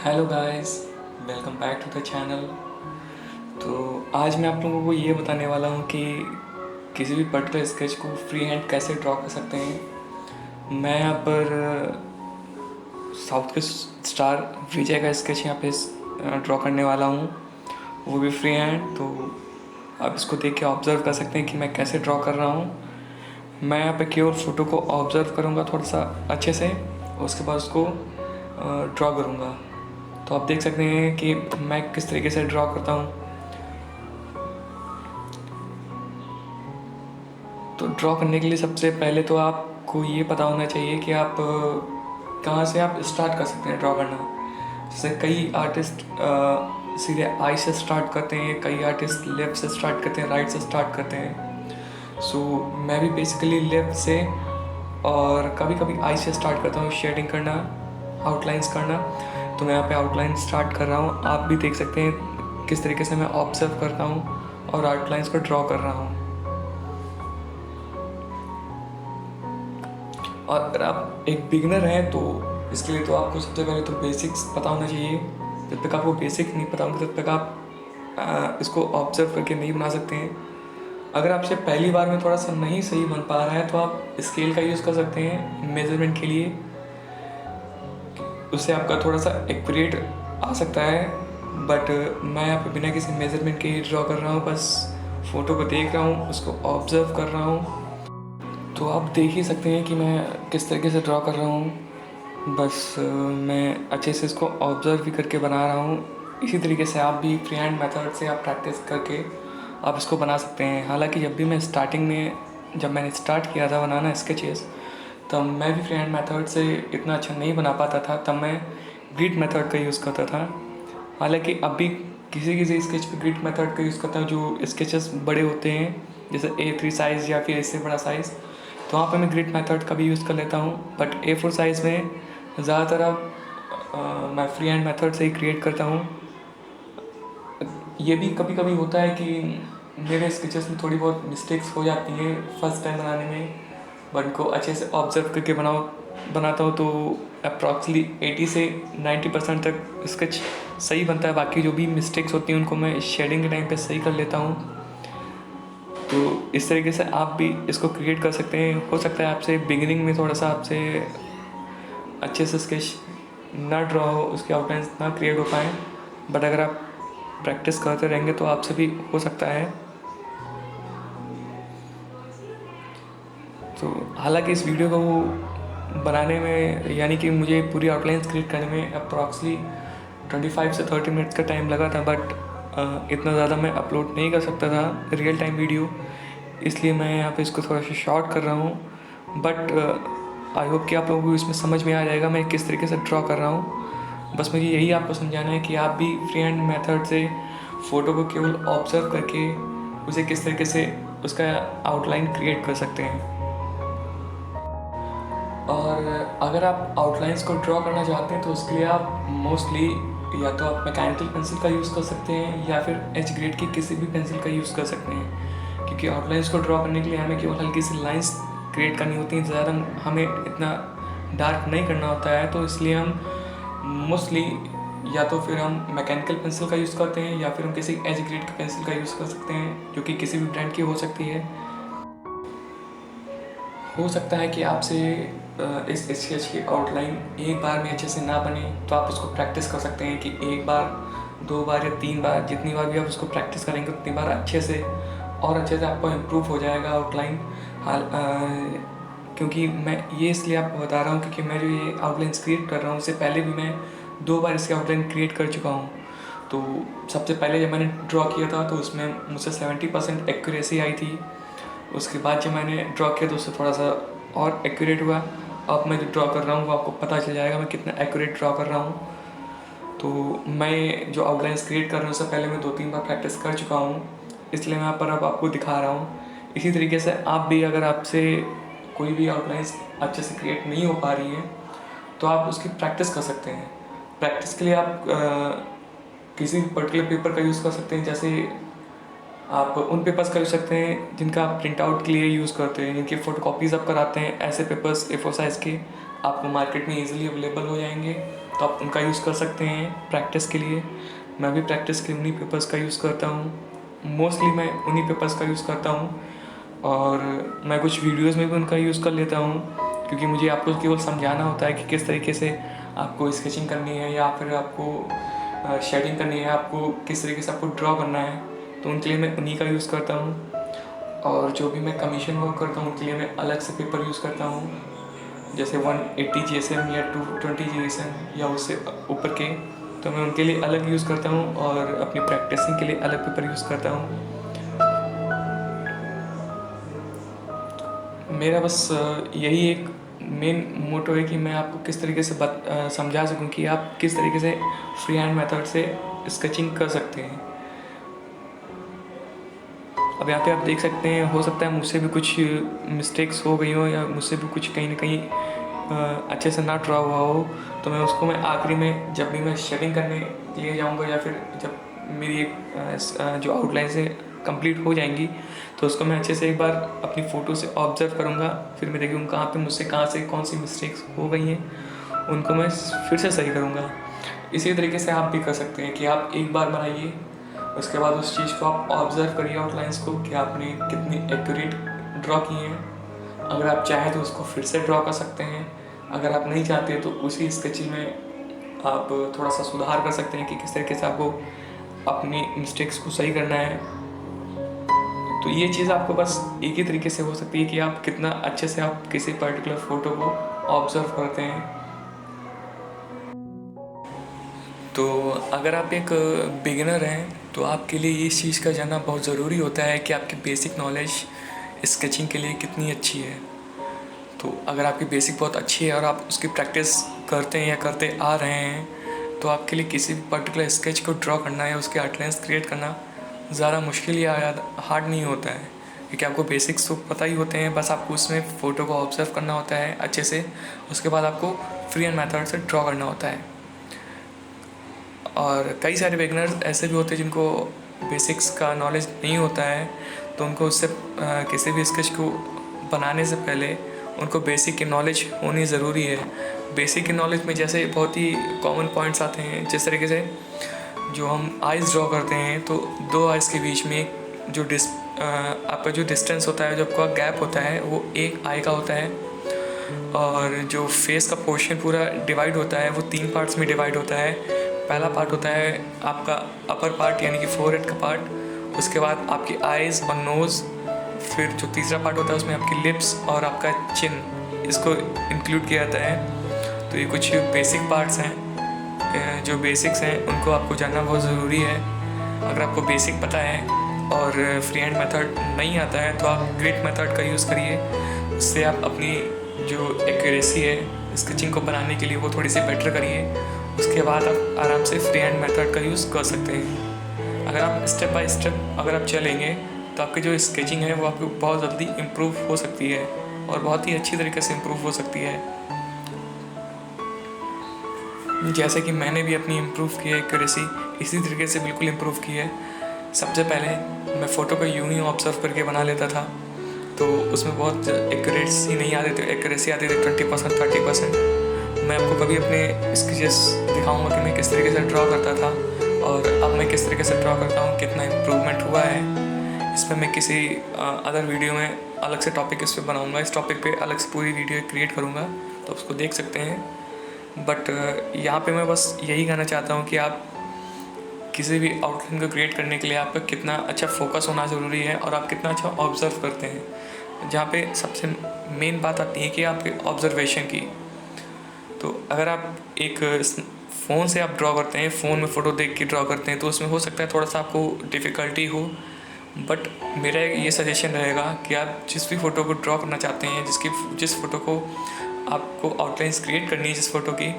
Hello guys, welcome back to the channel. तो आज मैं आप लोगों को ये बताने वाला हूँ कि किसी भी पर्टिकुलर स्केच को फ्री हैंड कैसे ड्रॉ कर सकते हैं। मैं यहाँ पर साउथ के स्टार विजय का स्केच यहाँ पे ड्रॉ करने वाला हूँ, वो भी फ्री हैंड। तो आप इसको देख के ऑब्ज़र्व कर सकते हैं कि मैं कैसे ड्रॉ कर रहा हूँ। मैं यहाँ पे केवल फ़ोटो को ऑब्ज़र्व करूँगा थोड़ा सा अच्छे से, उसके बाद उसको ड्रॉ करूँगा। तो आप देख सकते हैं कि मैं किस तरीके से ड्रॉ करता हूँ। तो ड्रॉ करने के लिए सबसे पहले तो आपको ये पता होना चाहिए कि आप कहाँ से आप स्टार्ट कर सकते हैं ड्रॉ करना। जैसे कई आर्टिस्ट सीधे आई से स्टार्ट करते हैं, कई आर्टिस्ट लेफ़्ट से स्टार्ट करते हैं, राइट से स्टार्ट करते हैं। सो मैं भी बेसिकली लेफ़्ट से और कभी कभी आई से स्टार्ट करता हूँ शेडिंग करना, आउटलाइंस करना। तो मैं यहाँ पे आउटलाइन स्टार्ट कर रहा हूँ। आप भी देख सकते हैं किस तरीके से मैं ऑब्जर्व करता हूँ और आउटलाइंस को ड्रॉ कर रहा हूँ। और अगर आप एक बिगिनर हैं तो इसके लिए तो आपको सबसे पहले तो बेसिक्स पता होना चाहिए। जब तक आपको बेसिक नहीं पता होंगे तब तक आप इसको ऑब्जर्व करके नहीं बना सकते हैं। अगर आपसे पहली बार में थोड़ा सा नहीं सही बन पा रहा है तो आप स्केल का यूज़ कर सकते हैं मेजरमेंट के लिए। उससे आपका थोड़ा सा एक्यूरेट आ सकता है। बट मैं यहाँ पे बिना किसी मेजरमेंट के ही ड्रॉ कर रहा हूँ, बस फ़ोटो को देख रहा हूँ, उसको ऑब्ज़र्व कर रहा हूँ। तो आप देख ही सकते हैं कि मैं किस तरीके से ड्रॉ कर रहा हूँ। बस मैं अच्छे से इसको ऑब्ज़र्व भी करके बना रहा हूँ। इसी तरीके से आप भी फ्री हैंड मेथड से आप प्रैक्टिस करके आप इसको बना सकते हैं। हालांकि जब भी मैं स्टार्टिंग में जब मैंने स्टार्ट किया था बनाना स्केचेस, तब मैं भी फ्री हैंड मेथड से इतना अच्छा नहीं बना पाता था। तब मैं ग्रिड मेथड का यूज़ करता था। हालांकि अभी किसी किसी स्केच पे ग्रिड मेथड का यूज़ करता हूँ जो स्केचेस बड़े होते हैं, जैसे A3 साइज़ या फिर इससे बड़ा साइज़। तो वहाँ पे मैं ग्रिड मेथड का भी यूज़ कर लेता हूँ। बट A4 साइज़ में ज़्यादातर अब मैं फ्री हैंड मेथड से ही क्रिएट करता हूँ। ये भी कभी कभी होता है कि मेरे स्केचेस में थोड़ी बहुत मिस्टेक्स हो जाती हैं फर्स्ट टाइम बनाने में, बट उनको अच्छे से ऑब्जर्व करके बनाता हूँ तो अप्रॉक्सली 80 से 90% तक स्केच सही बनता है। बाकी जो भी मिस्टेक्स होती हैं उनको मैं शेडिंग के टाइम पे सही कर लेता हूँ। तो इस तरीके से आप भी इसको क्रिएट कर सकते हैं। हो सकता है आपसे बिगिनिंग में थोड़ा सा आपसे अच्छे से स्केच ना ड्रॉ हो, उसके आउटलाइंस ना क्रिएट हो पाए, बट अगर आप प्रैक्टिस करते रहेंगे तो आपसे भी हो सकता है। तो हालांकि इस वीडियो को बनाने में यानी कि मुझे पूरी आउटलाइंस क्रिएट करने में अप्रॉक्सली 25 से 30 मिनट्स का टाइम लगा था। बट इतना ज़्यादा मैं अपलोड नहीं कर सकता था रियल टाइम वीडियो, इसलिए मैं यहाँ पे इसको थोड़ा सा शॉर्ट कर रहा हूँ। बट आई होप कि आप लोगों को इसमें समझ में आ जाएगा मैं किस तरीके से ड्रॉ कर रहा हूँ। बस मुझे यही आपको समझाना है कि आप भी फ्री हैंड मेथड से फ़ोटो को केवल ऑब्जर्व करके उसे किस तरीके से उसका आउटलाइन क्रिएट कर सकते हैं। और अगर आप आउटलाइंस को ड्रॉ करना चाहते हैं तो उसके लिए आप मोस्टली या तो आप मैकेनिकल पेंसिल का यूज़ कर सकते हैं या फिर एच ग्रेड की किसी भी पेंसिल का यूज़ कर सकते हैं। क्योंकि आउटलाइंस को ड्रॉ करने के लिए हमें केवल हल्की सी लाइंस क्रिएट करनी होती हैं, ज़्यादा हमें इतना डार्क नहीं करना होता है। तो इसलिए हम मोस्टली या तो फिर हम मैकेनिकल पेंसिल का यूज़ करते हैं या फिर हम किसी एच ग्रेड की पेंसिल का यूज़ कर सकते हैं, जो कि किसी भी ब्रांड की हो सकती है। हो सकता है कि आपसे इस स्केच की आउटलाइन एक बार में अच्छे से ना बने, तो आप उसको प्रैक्टिस कर सकते हैं कि एक बार, दो बार या तीन बार, जितनी बार भी आप उसको प्रैक्टिस करेंगे उतनी बार अच्छे से और अच्छे से आपको इम्प्रूव हो जाएगा आउटलाइन। क्योंकि मैं ये इसलिए आपको बता रहा हूँ क्योंकि मैं जो ये आउटलाइंस क्रिएट कर रहा हूँ उससे पहले भी मैं 2 बार इसकी आउटलाइन क्रिएट कर चुका हूँ। तो सबसे पहले जब मैंने ड्रॉ किया था तो उसमें मुझसे 70% एक्यूरेसी आई थी। उसके बाद जब मैंने ड्रॉ किया तो उससे थोड़ा सा और एक्यूरेट हुआ। अब मैं जो ड्रॉ कर रहा हूँ वो आपको पता चल जाएगा मैं कितना एक्यूरेट ड्रॉ कर रहा हूँ। तो मैं जो आउटलाइंस क्रिएट कर रहा हूँ उससे पहले मैं 2-3 बार प्रैक्टिस कर चुका हूँ, इसलिए मैं यहाँ पर अब आपको दिखा रहा हूँ। इसी तरीके से आप भी अगर आपसे कोई भी आउटलाइंस अच्छे से क्रिएट नहीं हो पा रही है तो आप उसकी प्रैक्टिस कर सकते हैं। प्रैक्टिस के लिए आप किसी पर्टिकुलर पेपर का यूज़ कर सकते हैं। जैसे आप उन पेपर्स कर सकते हैं जिनका आप प्रिंट आउट के लिए यूज़ करते हैं, जिनकी फ़ोटोकॉपीज़ आप कराते हैं। ऐसे पेपर्स A4 साइज़ के आपको मार्केट में इजीली अवेलेबल हो जाएंगे, तो तो आप उनका यूज़ कर सकते हैं प्रैक्टिस के लिए। मैं भी प्रैक्टिस के लिए उन्हीं पेपर्स का यूज़ करता हूँ, मोस्टली मैं उन्हीं पेपर्स का यूज़ करता हूँ। और मैं कुछ वीडियोस में भी उनका यूज़ कर लेता हूँ, क्योंकि मुझे आपको केवल समझाना होता है कि किस तरीके से आपको स्केचिंग करनी है या फिर आपको शेडिंग करनी है, आपको किस तरीके से आपको ड्रॉ करना है। तो उनके लिए मैं उन्हीं का यूज़ करता हूँ। और जो भी मैं कमीशन वर्क करता हूँ उनके लिए मैं अलग से पेपर यूज़ करता हूँ, जैसे 180 GSM या 220 GSM या उससे ऊपर के, तो मैं उनके लिए अलग यूज़ करता हूँ और अपनी प्रैक्टिसिंग के लिए अलग पेपर यूज़ करता हूँ। मेरा बस यही एक मेन मोटो है कि मैं आपको किस तरीके से समझा सकूं कि आप किस तरीके से फ्री हैंड मेथड से स्केचिंग कर सकते हैं। अब यहाँ पे आप देख सकते हैं, हो सकता है मुझसे भी कुछ मिस्टेक्स हो गई हो या मुझसे भी कुछ कहीं ना कहीं अच्छे से ना ड्रा हुआ हो, तो मैं आखिरी में जब भी मैं शेडिंग करने के लिए जाऊँगा या फिर जब मेरी जो आउटलाइन से कंप्लीट हो जाएंगी, तो उसको मैं अच्छे से एक बार अपनी फ़ोटो से ऑब्ज़र्व करूँगा। फिर मैं देखूँगा कहाँ पे मुझसे कौन सी मिस्टेक्स हो गई हैं, उनको मैं फिर से सही करूँगा। इसी तरीके से आप भी कर सकते हैं कि आप एक बार बनाइए, उसके बाद उस चीज़ को आप ऑब्ज़र्व करिए आउटलाइंस को कि आपने कितनी एक्यूरेट ड्रॉ की हैं। अगर आप चाहें तो उसको फिर से ड्रॉ कर सकते हैं, अगर आप नहीं चाहते तो उसी स्केचिंग में आप थोड़ा सा सुधार कर सकते हैं कि किस तरीके से आपको अपनी मिस्टेक्स को सही करना है। तो ये चीज़ आपको बस एक ही तरीके से हो सकती है कि आप कितना अच्छे से आप किसी पर्टिकुलर फ़ोटो को ऑब्ज़र्व करते हैं। तो अगर आप एक बिगिनर हैं तो आपके लिए इस चीज़ का जानना बहुत ज़रूरी होता है कि आपकी बेसिक नॉलेज स्केचिंग के लिए कितनी अच्छी है। तो अगर आपकी बेसिक बहुत अच्छी है और आप उसकी प्रैक्टिस करते हैं या करते आ रहे हैं, तो आपके लिए किसी भी पर्टिकुलर स्केच को ड्रॉ करना या उसके आउटलाइंस क्रिएट करना ज़्यादा मुश्किल या हार्ड नहीं होता है, क्योंकि आपको बेसिक्स तो पता ही होते हैं। बस आपको उसमें फ़ोटो को ऑब्जर्व करना होता है अच्छे से, उसके बाद आपको फ्री हैंड मेथड से ड्रॉ करना होता है। और कई सारे बिगिनर्स ऐसे भी होते हैं जिनको बेसिक्स का नॉलेज नहीं होता है, तो उनको उससे किसी भी स्केच को बनाने से पहले उनको बेसिक की नॉलेज होनी ज़रूरी है। बेसिक की नॉलेज में जैसे बहुत ही कॉमन पॉइंट्स आते हैं, जिस तरीके से जो हम आइज़ ड्रॉ करते हैं, तो दो आइज़ के बीच में जो आपका जो डिस्टेंस होता है, जो आपका गैप होता है, वो एक आई का होता है। और जो फेस का पोर्शन पूरा डिवाइड होता है वो 3 पार्ट्स में डिवाइड होता है। पहला पार्ट होता है आपका अपर पार्ट यानी कि फोरहेड का पार्ट, उसके बाद आपकी आइज़ और नोज़, फिर जो तीसरा पार्ट होता है उसमें आपकी लिप्स और आपका चिन, इसको इंक्लूड किया जाता है। तो ये कुछ बेसिक पार्ट्स हैं, जो बेसिक्स हैं उनको आपको जानना बहुत ज़रूरी है। अगर आपको बेसिक पता है और फ्री हैंड मेथड नहीं आता है तो आप ग्रिड मेथड का यूज़ करिए। उससे आप अपनी जो एक्यूरेसी है स्केचिंग को बनाने के लिए वो थोड़ी सी बेटर करिए। उसके बाद आप आराम से फ्री हैंड मेथड का यूज़ कर सकते हैं। अगर आप स्टेप बाय स्टेप अगर आप चलेंगे तो आपकी जो स्केचिंग है वो आपको बहुत जल्दी इम्प्रूव हो सकती है और बहुत ही अच्छी तरीके से इम्प्रूव हो सकती है। जैसे कि मैंने भी अपनी इम्प्रूव की है एक्यूरेसी, इसी तरीके से बिल्कुल इम्प्रूव की है। सबसे पहले मैं फ़ोटो को यूं ही ऑब्जर्व करके बना लेता था, तो उसमें बहुत एक्यूरेसी नहीं आती थी, एक्यूरेसी आती थी 20% 30%। मैं आपको कभी अपने स्केचेस दिखाऊंगा कि मैं किस तरीके से ड्रॉ करता था और अब मैं किस तरीके से ड्रॉ करता हूँ, कितना इम्प्रूवमेंट हुआ है। इस पर मैं किसी अदर वीडियो में अलग से टॉपिक इस पर बनाऊँगा, इस टॉपिक पे अलग से पूरी वीडियो क्रिएट करूँगा, तो उसको देख सकते हैं। बट यहाँ पे मैं बस यही कहना चाहता हूँ कि आप किसी भी आउटलाइन को क्रिएट करने के लिए आपका कितना अच्छा फोकस होना ज़रूरी है और आप कितना अच्छा ऑब्ज़र्व करते हैं। जहाँ पे सबसे मेन बात आती है कि आपके ऑब्ज़र्वेशन की। तो अगर आप एक फ़ोन से आप ड्रॉ करते हैं, फ़ोन में फ़ोटो देख के ड्रॉ करते हैं, तो उसमें हो सकता है थोड़ा सा आपको डिफ़िकल्टी हो। बट मेरा ये सजेशन रहेगा कि आप जिस भी फ़ोटो को ड्रॉ करना चाहते हैं, जिस फ़ोटो को आपको आउटलाइंस क्रिएट करनी है, जिस फ़ोटो की,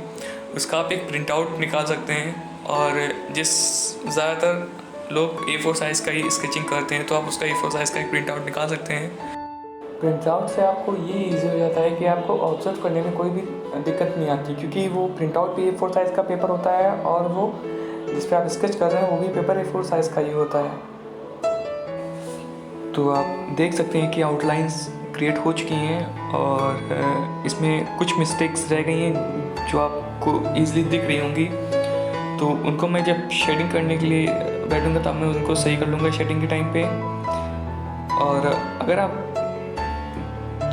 उसका आप एक प्रिंट आउट निकाल सकते हैं। और ज़्यादातर लोग A4 साइज़ का ही स्केचिंग करते हैं, तो आप उसका A4 साइज़ का एक प्रिंट आउट निकाल सकते हैं। प्रिंट आउट से आपको ये ईजी हो जाता है कि आपको ऑब्जर्व करने में कोई भी दिक्कत नहीं आती, क्योंकि वो प्रिंट आउट भी A4 साइज़ का पेपर होता है और वो जिस पर आप स्केच कर रहे हैं वो भी पेपर A4 साइज़ का ही होता है। तो आप देख सकते हैं कि आउटलाइंस क्रिएट हो चुकी हैं और इसमें कुछ मिस्टेक्स रह गई हैं जो आप आपको ईजिली दिख रही होंगी। तो उनको मैं जब शेडिंग करने के लिए बैठूँगा तब मैं उनको सही कर लूँगा शेडिंग के टाइम पे। और अगर आप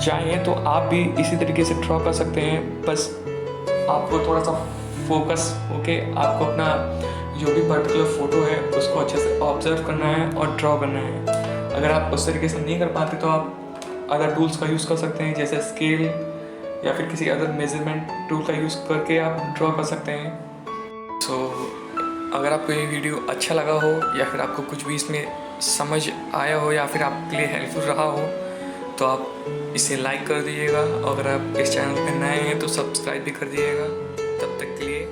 चाहें तो आप भी इसी तरीके से ड्रॉ कर सकते हैं। बस आपको थोड़ा सा फोकस होके आपको अपना जो भी पर्टिकुलर फ़ोटो है उसको अच्छे से ऑब्जर्व करना है और ड्रॉ करना है। अगर आप उस तरीके से नहीं कर पाते तो आप अदर टूल्स का यूज़ कर सकते हैं, जैसे स्केल या फिर किसी अदर मेजरमेंट टूल का यूज़ करके आप ड्रॉ कर सकते हैं। सो अगर आपको ये वीडियो अच्छा लगा हो या फिर आपको कुछ भी इसमें समझ आया हो या फिर आपके लिए हेल्पफुल रहा हो तो आप इसे लाइक कर दीजिएगा। और अगर आप इस चैनल पर नए हैं तो सब्सक्राइब भी कर दीजिएगा। तब तक के लिए